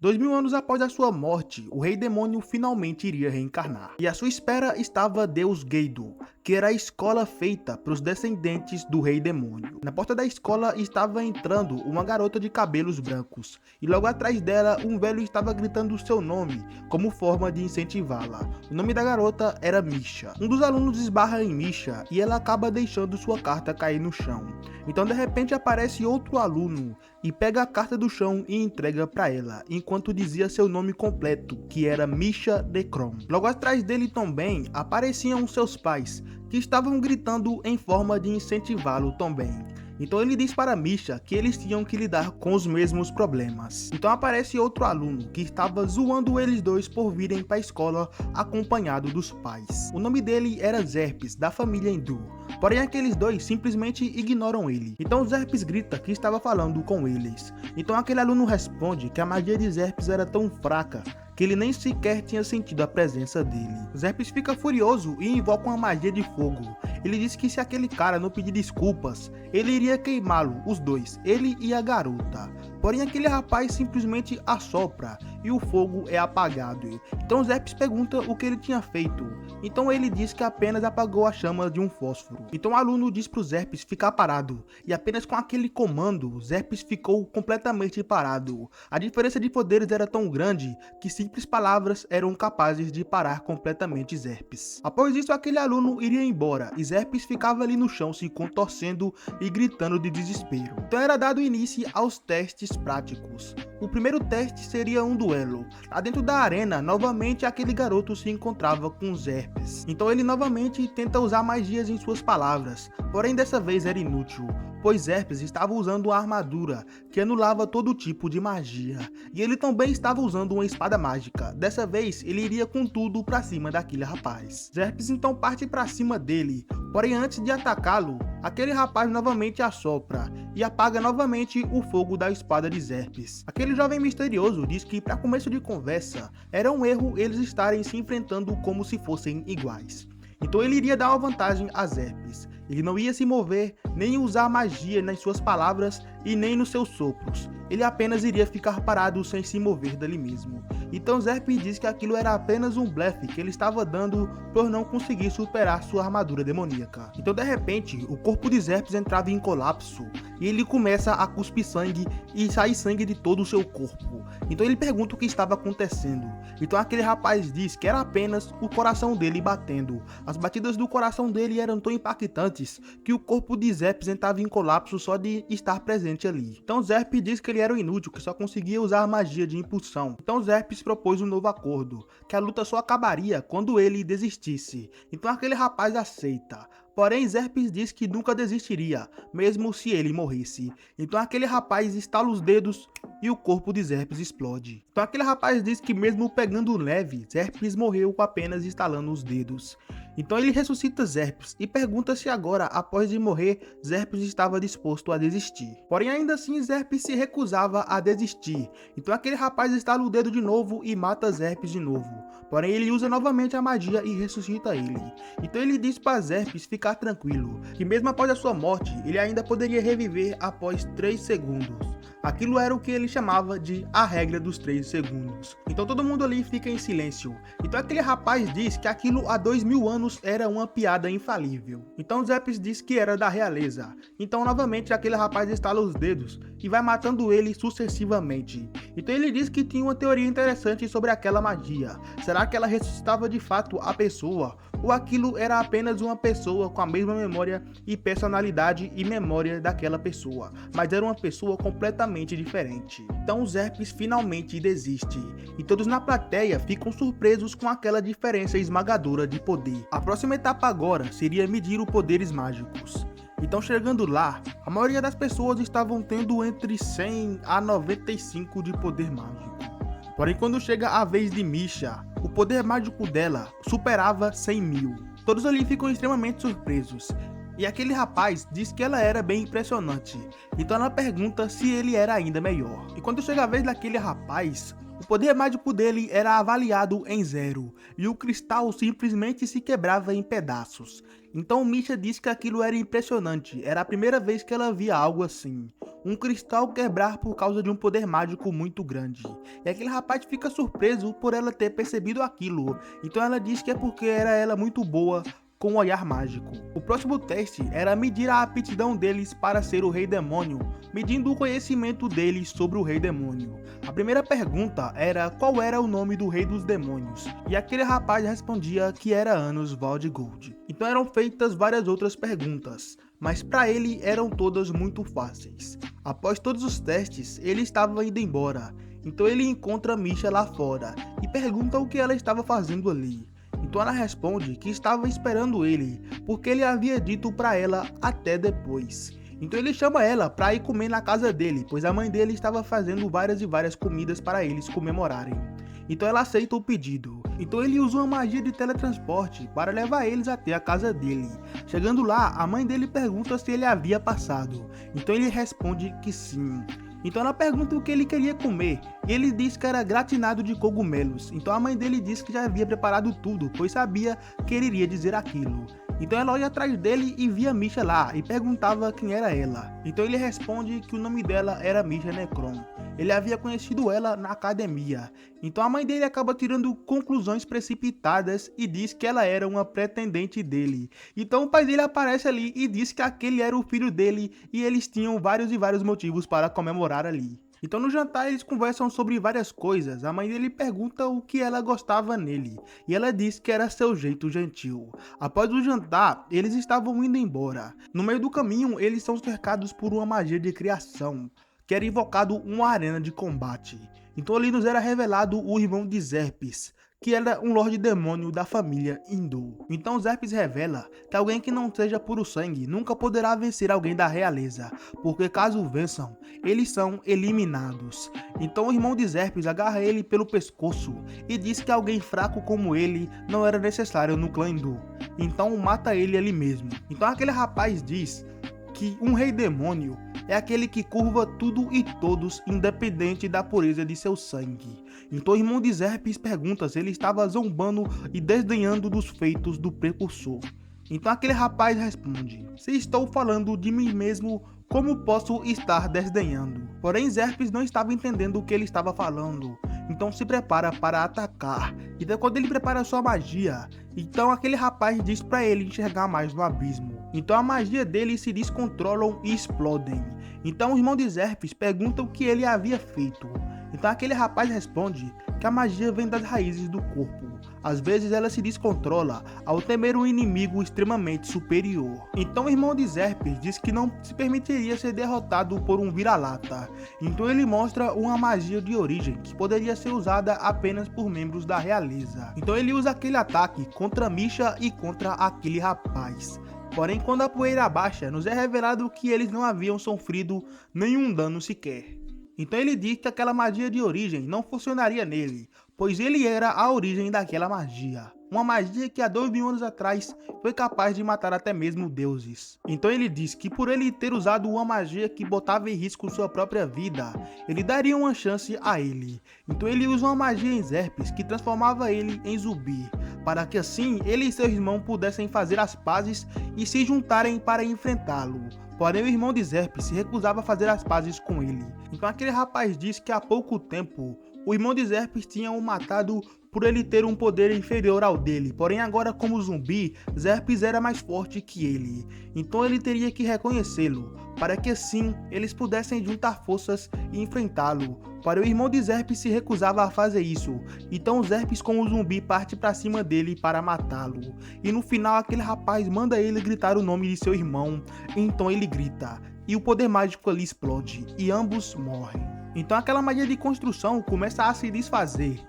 2000 anos após a sua morte, o Rei Demônio finalmente iria reencarnar. E à sua espera estava Deus Geido, que era a escola feita para os descendentes do Rei Demônio. Na porta da escola estava entrando uma garota de cabelos brancos, e logo atrás dela um velho estava gritando o seu nome, como forma de incentivá-la. O nome da garota era Misha. Um dos alunos esbarra em Misha e ela acaba deixando sua carta cair no chão. Então de repente aparece outro aluno e pega a carta do chão e entrega para ela, enquanto dizia seu nome completo, que era Misha Dekrom. Logo atrás dele também apareciam seus pais, que estavam gritando em forma de incentivá-lo também. Então ele diz para Misha que eles tinham que lidar com os mesmos problemas. Então aparece outro aluno que estava zoando eles dois por virem para a escola acompanhado dos pais. O nome dele era Zerpes, da família hindu. Porém aqueles dois simplesmente ignoram ele. Então Zerpes grita que estava falando com eles. Então aquele aluno responde que a magia de Zerpes era tão fraca que ele nem sequer tinha sentido a presença dele. Zerpes fica furioso e invoca uma magia de fogo. Ele diz que se aquele cara não pedir desculpas, ele iria queimá-lo, os dois, ele e a garota. Porém aquele rapaz simplesmente assopra e o fogo é apagado. Então Zerpes pergunta o que ele tinha feito. Então ele diz que apenas apagou a chama de um fósforo. Então o aluno diz para o Zerpes ficar parado, e apenas com aquele comando, Zerpes ficou completamente parado. A diferença de poderes era tão grande que simples palavras eram capazes de parar completamente Zerpes. Após isso aquele aluno iria embora, e Zerpes ficava ali no chão se contorcendo e gritando de desespero. Então era dado início aos testes práticos. O primeiro teste seria um duelo. Lá dentro da arena, novamente aquele garoto se encontrava com Zerpes. Então ele novamente tenta usar magias em suas palavras, porém dessa vez era inútil, pois Zerpes estava usando uma armadura que anulava todo tipo de magia, e ele também estava usando uma espada mágica. Dessa vez ele iria com tudo pra cima daquele rapaz. Zerpes então parte pra cima dele, porém antes de atacá-lo, aquele rapaz novamente assopra e apaga novamente o fogo da espada de Zerpes. Aquele jovem misterioso diz que para começo de conversa, era um erro eles estarem se enfrentando como se fossem iguais. Então ele iria dar uma vantagem a Zerpes. Ele não ia se mover, nem usar magia nas suas palavras e nem nos seus sopros. Ele apenas iria ficar parado sem se mover dali mesmo. Então Zerpes diz que aquilo era apenas um blefe que ele estava dando por não conseguir superar sua armadura demoníaca. Então de repente, o corpo de Zerpes entrava em colapso e ele começa a cuspir sangue e sair sangue de todo o seu corpo. Então ele pergunta o que estava acontecendo. Então aquele rapaz diz que era apenas o coração dele batendo. As batidas do coração dele eram tão impactantes que o corpo de Zerpes entrava em colapso só de estar presente ali. Então Zerpes diz que ele era um inútil, que só conseguia usar a magia de impulsão. Então Zerpes propôs um novo acordo, que a luta só acabaria quando ele desistisse. Então aquele rapaz aceita. Porém Zerpes diz que nunca desistiria, mesmo se ele morresse. Então aquele rapaz estala os dedos e o corpo de Zerpes explode. Então aquele rapaz diz que mesmo pegando leve, Zerpes morreu apenas estalando os dedos. Então ele ressuscita Zerpes e pergunta se agora, após de morrer, Zerpes estava disposto a desistir. Porém ainda assim Zerpes se recusava a desistir. Então aquele rapaz estala o dedo de novo e mata Zerpes de novo. Porém ele usa novamente a magia e ressuscita ele. Então ele diz para Zerpes ficar tranquilo, que mesmo após a sua morte, ele ainda poderia reviver após 3 segundos. Aquilo era o que ele chamava de a regra dos 3 segundos. Então todo mundo ali fica em silêncio. Então aquele rapaz diz que aquilo há 2000 anos era uma piada infalível. Então Zerpes diz que era da realeza. Então novamente aquele rapaz estala os dedos e vai matando ele sucessivamente. Então ele diz que tinha uma teoria interessante sobre aquela magia. Será que ela ressuscitava de fato a pessoa? Ou aquilo era apenas uma pessoa com a mesma memória e personalidade e memória daquela pessoa, mas era uma pessoa completamente diferente. Então Zerpes finalmente desiste, e todos na plateia ficam surpresos com aquela diferença esmagadora de poder. A próxima etapa agora seria medir os poderes mágicos. Então chegando lá, a maioria das pessoas estavam tendo entre 100 a 95 de poder mágico. Porém quando chega a vez de Misha, o poder mágico dela superava 100 mil. Todos ali ficam extremamente surpresos. E aquele rapaz diz que ela era bem impressionante. Então ela pergunta se ele era ainda melhor. E quando chega a vez daquele rapaz, O poder mágico dele era avaliado em 0, e o cristal simplesmente se quebrava em pedaços. Então Misha disse que aquilo era impressionante, era a primeira vez que ela via algo assim. Um cristal quebrar por causa de um poder mágico muito grande. E aquele rapaz fica surpreso por ela ter percebido aquilo, então ela diz que é porque era ela muito boa com o olhar mágico. O próximo teste era medir a aptidão deles para ser o Rei Demônio, medindo o conhecimento deles sobre o Rei Demônio. A primeira pergunta era qual era o nome do Rei dos Demônios, e aquele rapaz respondia que era Anos Waldgold. Então eram feitas várias outras perguntas, mas para ele eram todas muito fáceis. Após todos os testes, ele estava indo embora, então ele encontra Misha lá fora e pergunta o que ela estava fazendo ali. Então ela responde que estava esperando ele, porque ele havia dito para ela até depois. Então ele chama ela para ir comer na casa dele, pois a mãe dele estava fazendo várias e várias comidas para eles comemorarem. Então ela aceita o pedido. Então ele usa uma magia de teletransporte para levar eles até a casa dele. Chegando lá, a mãe dele pergunta se ele havia passado. Então ele responde que sim. Então ela pergunta o que ele queria comer, e ele diz que era gratinado de cogumelos. Então a mãe dele diz que já havia preparado tudo, pois sabia que ele iria dizer aquilo. Então ela olha atrás dele e via Misha lá, e perguntava quem era ela. Então ele responde que o nome dela era Misha Necron. Ele havia conhecido ela na academia. Então a mãe dele acaba tirando conclusões precipitadas e diz que ela era uma pretendente dele. Então o pai dele aparece ali e diz que aquele era o filho dele e eles tinham vários e vários motivos para comemorar ali. Então no jantar eles conversam sobre várias coisas. A mãe dele pergunta o que ela gostava nele, e ela diz que era seu jeito gentil. Após o jantar, eles estavam indo embora. No meio do caminho, eles são cercados por uma magia de criação, que era invocado uma arena de combate. Então ali nos era revelado o irmão de Zerpes, que era um Lorde Demônio da família Hindu. Então Zerpes revela que alguém que não seja puro sangue nunca poderá vencer alguém da realeza, porque caso vençam, eles são eliminados. Então o irmão de Zerpes agarra ele pelo pescoço e diz que alguém fraco como ele não era necessário no clã Hindu, então mata ele ali mesmo. Então aquele rapaz diz que um rei demônio é aquele que curva tudo e todos, independente da pureza de seu sangue. Então o irmão de Zerpes pergunta se ele estava zombando e desdenhando dos feitos do precursor. Então aquele rapaz responde: se estou falando de mim mesmo, como posso estar desdenhando? Porém Zerpes não estava entendendo o que ele estava falando, então se prepara para atacar. E daí quando ele prepara sua magia, então aquele rapaz diz para ele enxergar mais no abismo. Então a magia dele se descontrolam e explodem. Então o irmão de Zerpes pergunta o que ele havia feito. Então aquele rapaz responde que a magia vem das raízes do corpo. Às vezes ela se descontrola ao temer um inimigo extremamente superior. Então o irmão de Zerpes diz que não se permitiria ser derrotado por um vira-lata. Então ele mostra uma magia de origem que poderia ser usada apenas por membros da realeza. Então ele usa aquele ataque contra Misha e contra aquele rapaz. Porém, quando a poeira baixa, nos é revelado que eles não haviam sofrido nenhum dano sequer. Então ele diz que aquela magia de origem não funcionaria nele, pois ele era a origem daquela magia. Uma magia que há 2000 anos atrás foi capaz de matar até mesmo deuses. Então ele diz que por ele ter usado uma magia que botava em risco sua própria vida, ele daria uma chance a ele. Então ele usa uma magia em Zerpes que transformava ele em zumbi, para que assim ele e seu irmão pudessem fazer as pazes e se juntarem para enfrentá-lo. Porém o irmão de Zerpes se recusava a fazer as pazes com ele. Então aquele rapaz diz que há pouco tempo o irmão de Zerpes tinha o matado por ele ter um poder inferior ao dele, porém agora como zumbi, Zerpes era mais forte que ele, então ele teria que reconhecê-lo, para que assim eles pudessem juntar forças e enfrentá-lo. Porém o irmão de Zerpes se recusava a fazer isso, então Zerpes como zumbi parte para cima dele para matá-lo, e no final aquele rapaz manda ele gritar o nome de seu irmão, então ele grita, e o poder mágico ali explode, e ambos morrem. Então aquela magia de construção começa a se desfazer.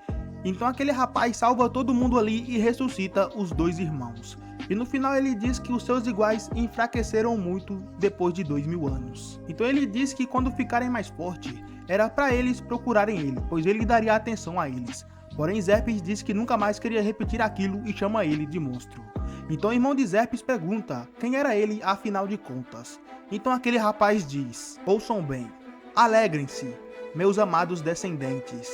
Então aquele rapaz salva todo mundo ali e ressuscita os dois irmãos. E no final ele diz que os seus iguais enfraqueceram muito depois de 2000 anos. Então ele diz que quando ficarem mais fortes, era para eles procurarem ele, pois ele daria atenção a eles. Porém Zerpes diz que nunca mais queria repetir aquilo e chama ele de monstro. Então o irmão de Zerpes pergunta quem era ele afinal de contas. Então aquele rapaz diz: ouçam bem, alegrem-se, meus amados descendentes.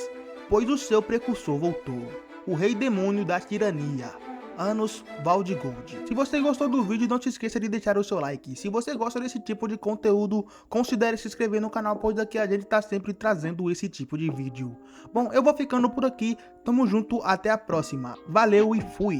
pois o seu precursor voltou, o Rei Demônio da Tirania, Anos Valdigold. Se você gostou do vídeo, não se esqueça de deixar o seu like. Se você gosta desse tipo de conteúdo, considere se inscrever no canal, pois aqui a gente tá sempre trazendo esse tipo de vídeo. Bom, eu vou ficando por aqui, tamo junto, até a próxima. Valeu e fui!